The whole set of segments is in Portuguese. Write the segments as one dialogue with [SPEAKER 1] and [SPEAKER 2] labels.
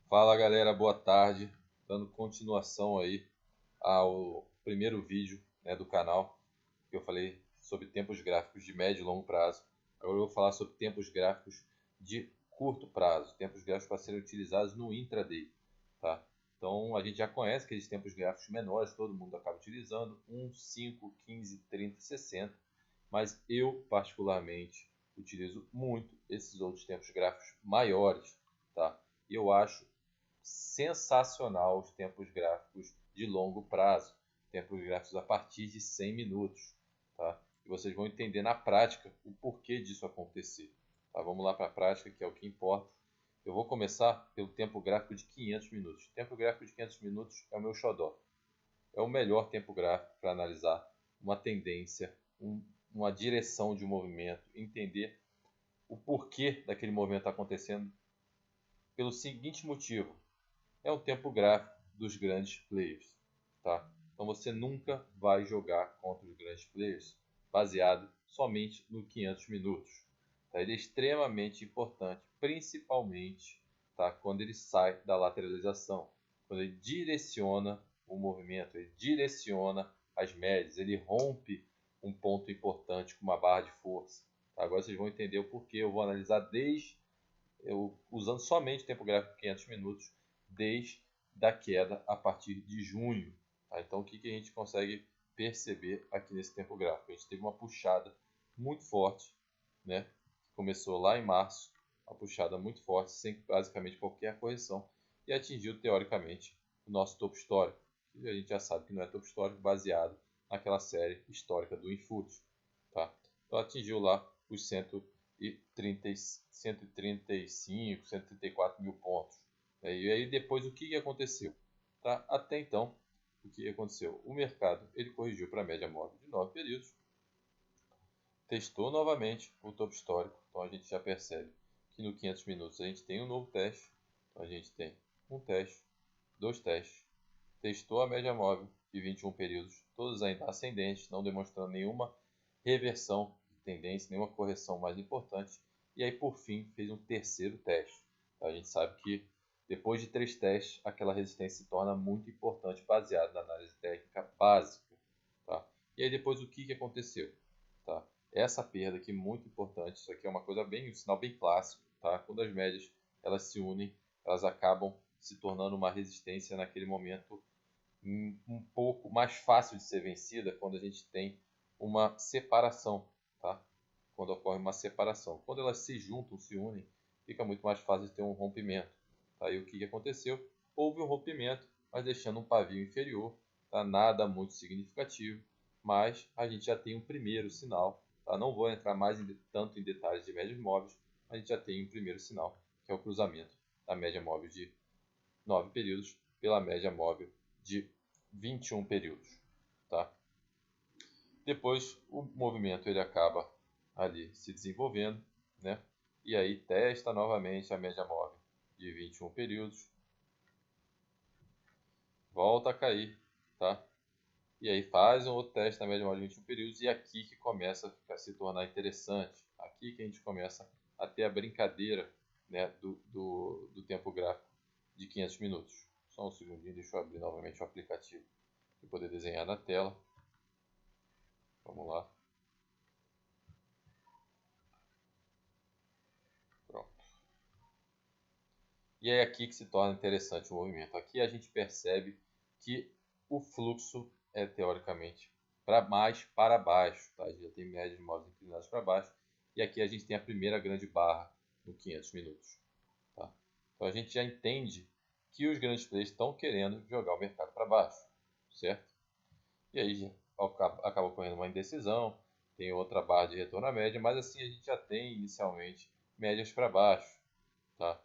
[SPEAKER 1] Fala galera, boa tarde. Dando continuação aí ao primeiro vídeo, do canal, que eu falei sobre tempos gráficos de médio e longo prazo. Agora eu vou falar sobre tempos gráficos de curto prazo, tempos gráficos para serem utilizados no intraday. Tá? Então a gente já conhece aqueles tempos gráficos menores, todo mundo acaba utilizando, 1, 5, 15, 30, 60, mas eu particularmente utilizo muito esses outros tempos gráficos maiores. Tá? E eu acho sensacional os tempos gráficos de longo prazo, tempos gráficos a partir de 100 minutos. Tá? E vocês vão entender na prática o porquê disso acontecer. Tá? Vamos lá para a prática, que é o que importa. Eu vou começar pelo tempo gráfico de 500 minutos. O tempo gráfico de 500 minutos é o meu xodó. É o melhor tempo gráfico para analisar uma tendência, uma direção de um movimento, entender o porquê daquele movimento está acontecendo, pelo seguinte motivo: é um tempo gráfico dos grandes players. Tá? Então você nunca vai jogar contra os grandes players baseado somente no 500 minutos. Tá? Ele é extremamente importante, principalmente, tá? Quando ele sai da lateralização, quando ele direciona o movimento, ele direciona as médias, ele rompe um ponto importante com uma barra de força. Tá? Agora vocês vão entender o porquê. Eu vou analisar usando somente o tempo gráfico de 500 minutos, desde da queda a partir de junho. Tá? Então o que a gente consegue perceber aqui nesse tempo gráfico? A gente teve uma puxada muito forte, né? Começou lá em março, uma puxada muito forte, sem basicamente qualquer correção, e atingiu teoricamente o nosso topo histórico, que a gente já sabe que não é topo histórico, baseado naquela série histórica do Infut. Tá? Então atingiu lá os 135, 134 mil pontos. E aí depois o que aconteceu? Tá? Até então, o que aconteceu? O mercado ele corrigiu para a média móvel de 9 períodos, testou novamente o topo histórico. Então a gente já percebe que no 500 minutos a gente tem um novo teste. Então a gente tem um teste, dois testes, testou a média móvel de 21 períodos, todos ainda ascendentes, não demonstrando nenhuma reversão de tendência, nenhuma correção mais importante. E aí, por fim, fez um terceiro teste. A gente sabe que depois de 3 testes, aquela resistência se torna muito importante, baseada na análise técnica básica. Tá? E aí, depois, o que aconteceu? Tá? Essa perda aqui, muito importante, isso aqui é uma coisa bem, um sinal bem clássico. Tá? Quando as médias elas se unem, elas acabam se tornando uma resistência naquele momento um pouco mais fácil de ser vencida quando a gente tem uma separação, tá? Quando ocorre uma separação. Quando elas se juntam, se unem, fica muito mais fácil de ter um rompimento. Tá? E o que aconteceu? Houve um rompimento, mas deixando um pavio inferior, tá? Nada muito significativo, mas a gente já tem um primeiro sinal. Tá? Não vou entrar tanto em detalhes de médias móveis, mas a gente já tem um primeiro sinal, que é o cruzamento da média móvel de 9 períodos pela média móvel de 21 períodos. Tá? Depois o movimento ele acaba ali se desenvolvendo, né? E aí testa novamente a média móvel de 21 períodos, volta a cair, tá? E aí faz um outro teste na média móvel de 21 períodos, e aqui que começa a se tornar interessante. Aqui que a gente começa a ter a brincadeira, né, do tempo gráfico de 500 minutos. Só um segundinho, deixa eu abrir novamente o aplicativo para poder desenhar na tela. Vamos lá. Pronto. E é aqui que se torna interessante o movimento. Aqui a gente percebe que o fluxo é teoricamente para baixo. Tá? A gente já tem médias móveis inclinadas para baixo. E aqui a gente tem a primeira grande barra no 500 minutos. Tá? Então a gente já entende que os grandes players estão querendo jogar o mercado para baixo. Certo? E aí acaba ocorrendo uma indecisão. Tem outra barra de retorno à média. Mas assim a gente já tem inicialmente médias para baixo. Tá?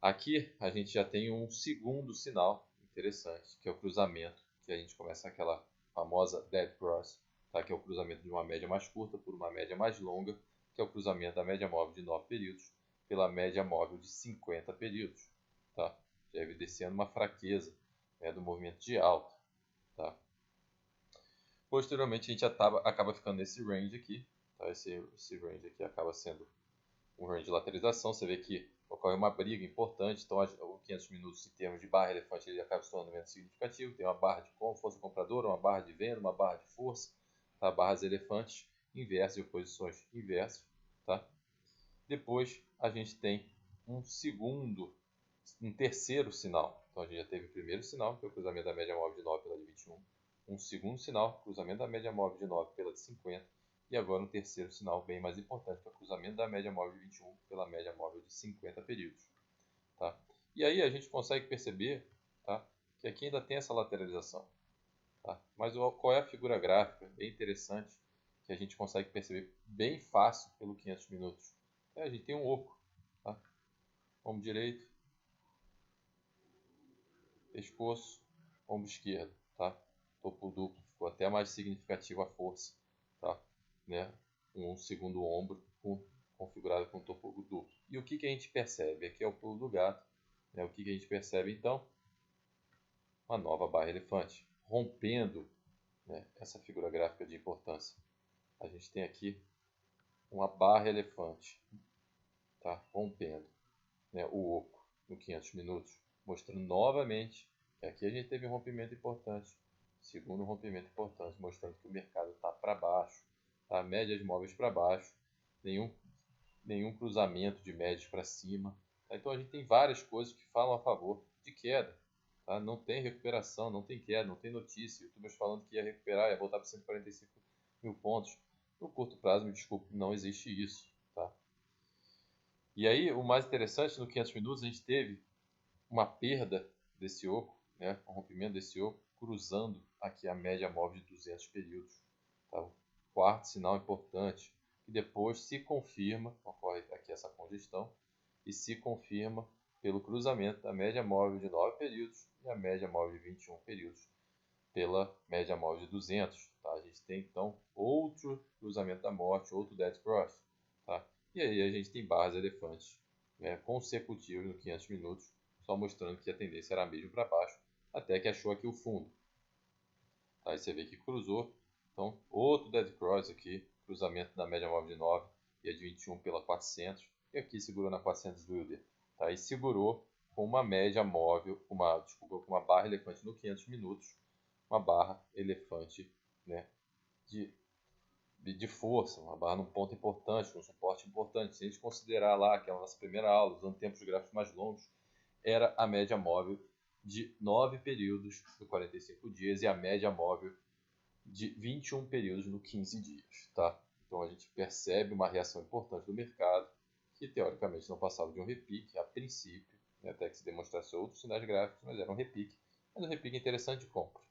[SPEAKER 1] Aqui a gente já tem um segundo sinal interessante, que é o cruzamento, que a gente começa aquela famosa dead cross, tá? Que é o cruzamento de uma média mais curta por uma média mais longa, que é o cruzamento da média móvel de 9 períodos pela média móvel de 50 períodos. Tá? Já evidenciando uma fraqueza, né, do movimento de alta. Tá? Posteriormente a gente acaba ficando nesse range aqui. Tá? Esse range aqui acaba sendo um range de lateralização. Você vê que ocorre uma briga importante, então o 500 minutos em termos de barra elefante ele acaba se tornando menos significativo, tem uma barra de força compradora, uma barra de venda, uma barra de força, tá? Barras elefantes inversas e oposições inversas, tá? Depois a gente tem um terceiro sinal, então a gente já teve o primeiro sinal, que é o cruzamento da média móvel de 9 pela de 21, um segundo sinal, cruzamento da média móvel de 9 pela de 50, e agora um terceiro sinal bem mais importante, que é o cruzamento da média móvel de 21 pela média móvel de 50 períodos. Tá? E aí a gente consegue perceber, tá, que aqui ainda tem essa lateralização. Tá? Mas qual é a figura gráfica? Bem interessante, que a gente consegue perceber bem fácil pelo 500 minutos. A gente tem um oco. Tá? Ombro direito, pescoço, ombro esquerdo. Tá? Topo duplo, ficou até mais significativa a força. Tá? Né? Um segundo ombro configurado com topo duplo. E o que a gente percebe? Aqui é o pulo do gato. Né? O que a gente percebe então? Uma nova barra elefante, rompendo, né, essa figura gráfica de importância. A gente tem aqui uma barra elefante, tá? Rompendo, né, o oco no 500 minutos, mostrando novamente que aqui a gente teve um rompimento importante, segundo rompimento importante, mostrando que o mercado está para baixo, tá? Médias móveis para baixo, nenhum cruzamento de médias para cima. Tá? Então a gente tem várias coisas que falam a favor de queda. Tá? Não tem recuperação, não tem queda, não tem notícia. Youtubers falando que ia recuperar, ia voltar para 145 mil pontos. No curto prazo, me desculpe, não existe isso. Tá? E aí, o mais interessante, no 500 minutos, a gente teve uma perda desse oco, né? Um rompimento desse oco, cruzando aqui a média móvel de 200 períodos. Tá? O quarto sinal importante, e depois se confirma, ocorre aqui essa congestão, e se confirma pelo cruzamento da média móvel de 9 períodos e a média móvel de 21 períodos pela média móvel de 200. Tá? A gente tem então outro cruzamento da morte, outro dead cross. Tá? E aí a gente tem barras elefantes, né, consecutivas no 500 minutos, só mostrando que a tendência era mesmo para baixo, até que achou aqui o fundo. Tá? Aí você vê que cruzou, então outro dead cross aqui, cruzamento da média móvel de 9 e a de 21 pela 400, e aqui segurou na 400 Wilder. Tá? E segurou com uma média móvel, com uma barra elefante no 500 minutos, uma barra elefante, né, de força, uma barra num ponto importante, um suporte importante. Se a gente considerar lá aquela nossa primeira aula, usando tempos gráficos mais longos, era a média móvel de 9 períodos no 45 dias e a média móvel de 21 períodos no 15 dias. Tá? Então a gente percebe uma reação importante do mercado, que teoricamente não passava de um repique a princípio, né, até que se demonstrasse outros sinais gráficos, mas era um repique. Mas um repique interessante de compra.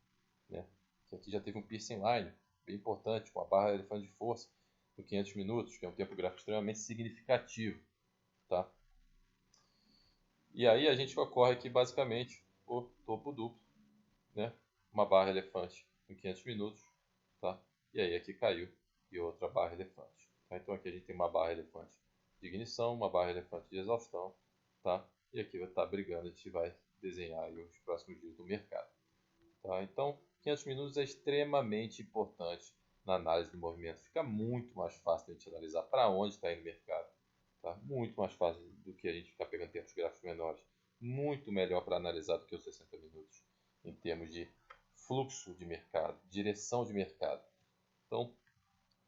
[SPEAKER 1] Né? Que aqui já teve um piercing line, bem importante, com a barra elefante de força no 500 minutos, que é um tempo gráfico extremamente significativo. Tá? E aí a gente ocorre aqui basicamente o topo duplo, né? Uma barra elefante em 500 minutos, tá? E aí aqui caiu e outra barra elefante. Tá? Então aqui a gente tem uma barra elefante de ignição, uma barra elefante de exaustão, tá? E aqui vai estar brigando, a gente vai desenhar aí os próximos dias do mercado. Tá? Então 500 minutos é extremamente importante na análise do movimento. Fica muito mais fácil de a gente analisar para onde está indo o mercado. Tá? Muito mais fácil do que a gente ficar pegando tempos gráficos menores. Muito melhor para analisar do que os 60 minutos, em termos de fluxo de mercado, direção de mercado. Então,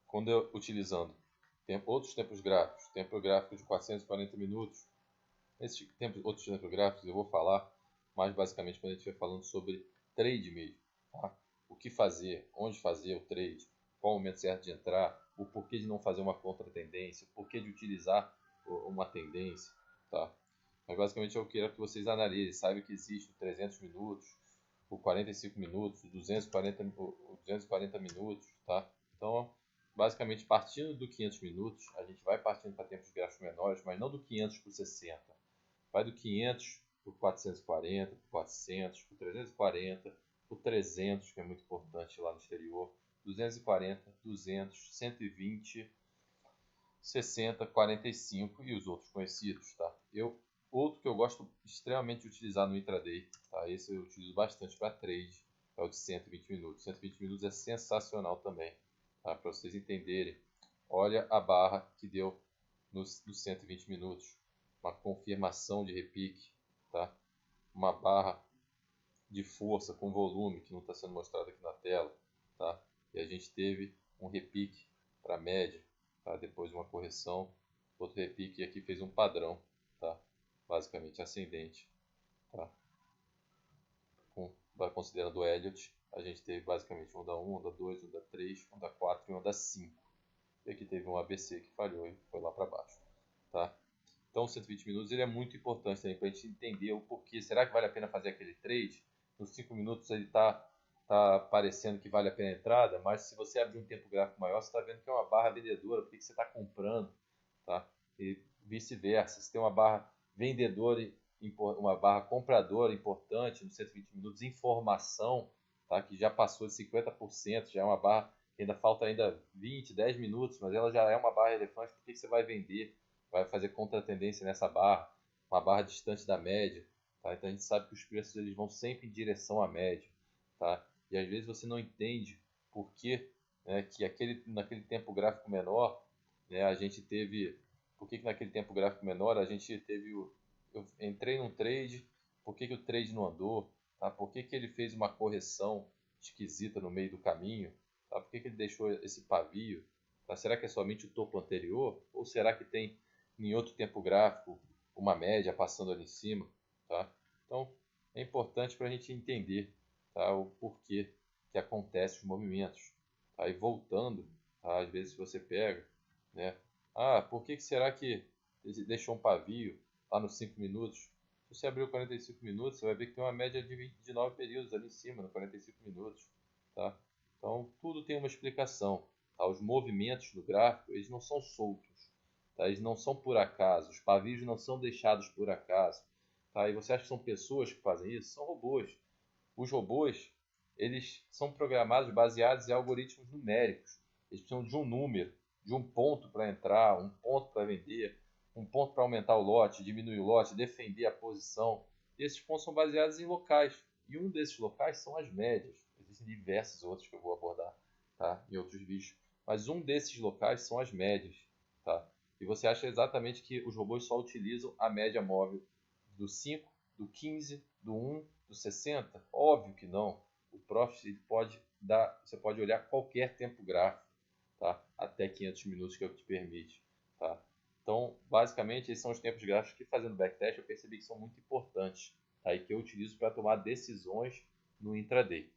[SPEAKER 1] quando eu utilizando outros tempos gráficos, tempo gráfico de 440 minutos, outros tempos gráficos eu vou falar mais basicamente quando a gente estiver falando sobre trade mesmo. Tá? O que fazer, onde fazer o trade, qual o momento certo de entrar, o porquê de não fazer uma contra-tendência, o porquê de utilizar uma tendência, tá? Mas basicamente eu quero que vocês analisem, saibam que existe o 300 minutos, o 45 minutos, o 240 minutos, tá? Então, basicamente partindo do 500 minutos, a gente vai partindo para tempos gráficos menores, mas não do 500 para o 60. Vai do 500 para o 440, para o 400, para o 340, para o 300, que é muito importante lá no exterior, 240, 200, 120, 60, 45 e os outros conhecidos, tá? Outro que eu gosto extremamente de utilizar no intraday, tá? Esse eu utilizo bastante para trade, é o de 120 minutos. 120 minutos é sensacional também, tá? Para vocês entenderem. Olha a barra que deu nos 120 minutos. uma confirmação de repique, tá? Uma barra de força com volume que não está sendo mostrado aqui na tela, tá? E a gente teve um repique para média, tá? Depois de uma correção, outro repique, e aqui fez um padrão, tá? Basicamente ascendente, tá? Considerando o Elliott, a gente teve basicamente onda 1, onda 2, onda 3, onda 4 e onda 5. E aqui teve um ABC que falhou e foi lá para baixo, tá? Então, 120 minutos ele é muito importante também para a gente entender o porquê. Será que vale a pena fazer aquele trade? Nos 5 minutos ele tá parecendo que vale a pena a entrada, mas se você abrir um tempo gráfico maior, você está vendo que é uma barra vendedora, por que você está comprando? Tá? E vice-versa, se tem uma barra vendedora, uma barra compradora importante nos 120 minutos, informação, tá? Que já passou de 50%, já é uma barra que ainda falta ainda 20, 10 minutos, mas ela já é uma barra relevante, por que você vai vender? Vai fazer contra-tendência nessa barra, uma barra distante da média, tá? Então a gente sabe que os preços eles vão sempre em direção à média, tá? E às vezes você não entende por que, né, que naquele tempo gráfico menor, né, a gente teve, por que naquele tempo gráfico menor a gente teve, eu entrei num trade, por que o trade não andou, tá? Por que ele fez uma correção esquisita no meio do caminho, tá? Por que ele deixou esse pavio, tá? Será que é somente o topo anterior ou será que tem em outro tempo gráfico uma média passando ali em cima, tá? Então é importante para a gente entender, tá, o porquê que acontece os movimentos, tá? E voltando, tá? Às vezes você pega, né? Por que será que deixou um pavio lá nos 5 minutos? Se você abrir o 45 minutos, você vai ver que tem uma média de 29 períodos ali em cima, no 45 minutos, tá? Então tudo tem uma explicação, tá? Os movimentos do gráfico, eles não são soltos, tá? Eles não são por acaso, os pavios não são deixados por acaso, tá? E você acha que são pessoas que fazem isso? São robôs. Os robôs, eles são programados baseados em algoritmos numéricos. Eles precisam de um número, de um ponto para entrar, um ponto para vender, um ponto para aumentar o lote, diminuir o lote, defender a posição. E esses pontos são baseados em locais. E um desses locais são as médias. Existem diversos outros que eu vou abordar, tá, em outros vídeos. Mas um desses locais são as médias, tá? E você acha exatamente que os robôs só utilizam a média móvel do 5, do 15, do 1, do 60? Óbvio que não. O Profit ele pode dar, você pode olhar qualquer tempo gráfico, tá? Até 500 minutos que é o que te permite, tá? Então, basicamente, esses são os tempos gráficos que, fazendo backtest, eu percebi que são muito importantes, tá? E que eu utilizo para tomar decisões no intraday.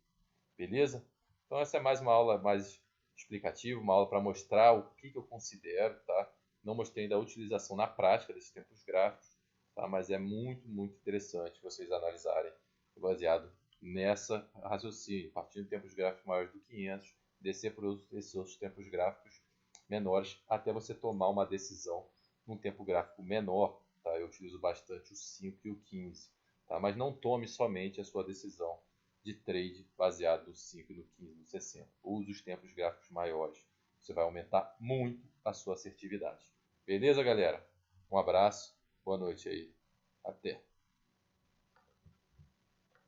[SPEAKER 1] Beleza? Então, essa é mais uma aula mais explicativa, uma aula para mostrar o que eu considero, tá? Não mostrei ainda a utilização na prática desses tempos gráficos, tá? Mas é muito, muito interessante vocês analisarem baseado nessa raciocínio, partindo de tempos gráficos maiores do que 500, descer por esses outros tempos gráficos menores, até você tomar uma decisão num tempo gráfico menor, tá? Eu utilizo bastante o 5 e o 15, tá? Mas não tome somente a sua decisão de trade baseado no 5, no 15, no 60. Use os tempos gráficos maiores. Você vai aumentar muito a sua assertividade. Beleza, galera? Um abraço. Boa noite aí. Até.